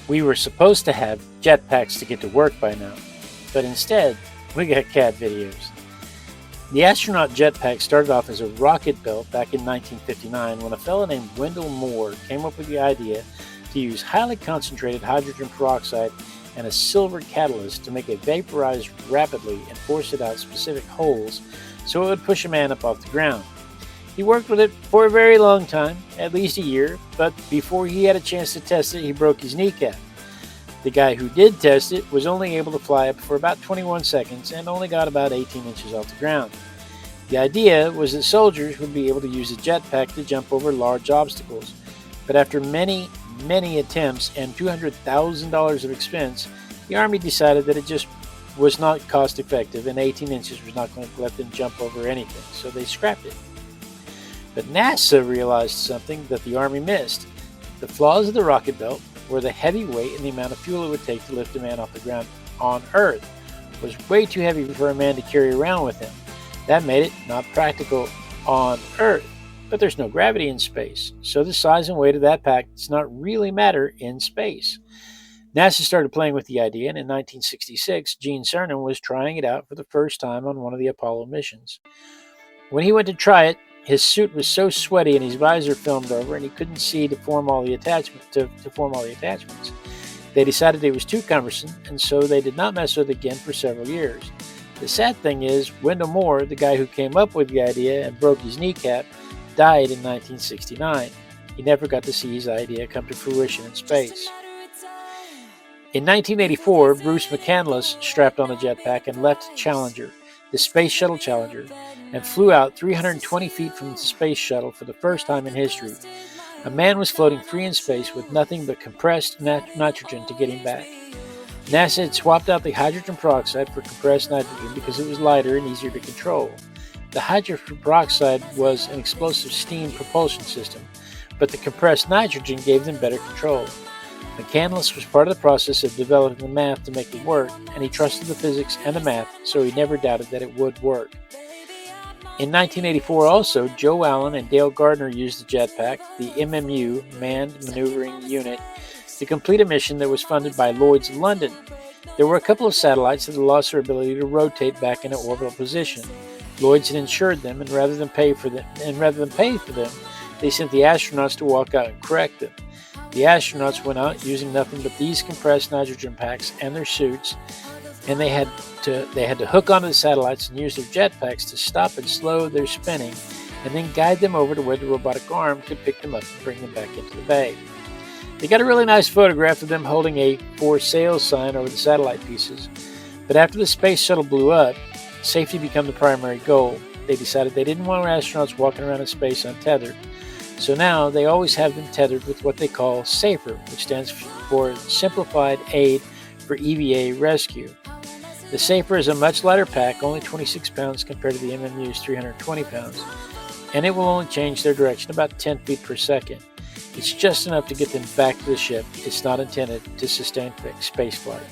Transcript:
We were supposed to have jetpacks to get to work by now, but instead, we got cat videos. The astronaut jetpack started off as a rocket belt back in 1959 when a fellow named Wendell Moore came up with the idea to use highly concentrated hydrogen peroxide and a silver catalyst to make it vaporize rapidly and force it out specific holes so it would push a man up off the ground. He worked with it for a very long time, at least a year, but before he had a chance to test it, he broke his kneecap. The guy who did test it was only able to fly up for about 21 seconds and only got about 18 inches off the ground. The idea was that soldiers would be able to use a jetpack to jump over large obstacles, but after many attempts and $200,000 of expense, the Army decided that it just was not cost effective and 18 inches was not going to let them jump over anything, so they scrapped it. But NASA realized something that the Army missed. The flaws of the rocket belt were the heavy weight and the amount of fuel it would take to lift a man off the ground on Earth. It was way too heavy for a man to carry around with him. That made it not practical on Earth. But there's no gravity in space, so the size and weight of that pack does not really matter in space. NASA started playing with the idea, and in 1966, Gene Cernan was trying it out for the first time on one of the Apollo missions. When he went to try it, his suit was so sweaty and his visor filmed over, and he couldn't see to form all the attachments. They decided it was too cumbersome, and so they did not mess with it again for several years. The sad thing is, Wendell Moore, the guy who came up with the idea and broke his kneecap, died in 1969. He never got to see his idea come to fruition in space. In 1984, Bruce McCandless strapped on a jetpack and left Challenger, the Space Shuttle Challenger, and flew out 320 feet from the space shuttle for the first time in history. A man was floating free in space with nothing but compressed nitrogen to get him back. NASA had swapped out the hydrogen peroxide for compressed nitrogen because it was lighter and easier to control. The hydrogen peroxide was an explosive steam propulsion system, but the compressed nitrogen gave them better control. McCandless was part of the process of developing the math to make it work, and he trusted the physics and the math, so he never doubted that it would work. In 1984 also, Joe Allen and Dale Gardner used the jetpack, the MMU, Manned Maneuvering Unit, to complete a mission that was funded by Lloyd's London. There were a couple of satellites that had lost their ability to rotate back in an orbital position. Lloyd's had insured them, and rather than pay for them, they sent the astronauts to walk out and correct them. The astronauts went out using nothing but these compressed nitrogen packs and their suits, and they had to hook onto the satellites and use their jetpacks to stop and slow their spinning, and then guide them over to where the robotic arm could pick them up and bring them back into the bay. They got a really nice photograph of them holding a "For Sale" sign over the satellite pieces, but after the space shuttle blew up, safety became the primary goal. They decided they didn't want astronauts walking around in space untethered, so now they always have them tethered with what they call SAFER, which stands for Simplified Aid for EVA Rescue. The SAFER is a much lighter pack, only 26 pounds compared to the MMU's 320 pounds, and it will only change their direction about 10 feet per second. It's just enough to get them back to the ship. It's not intended to sustain spaceflight.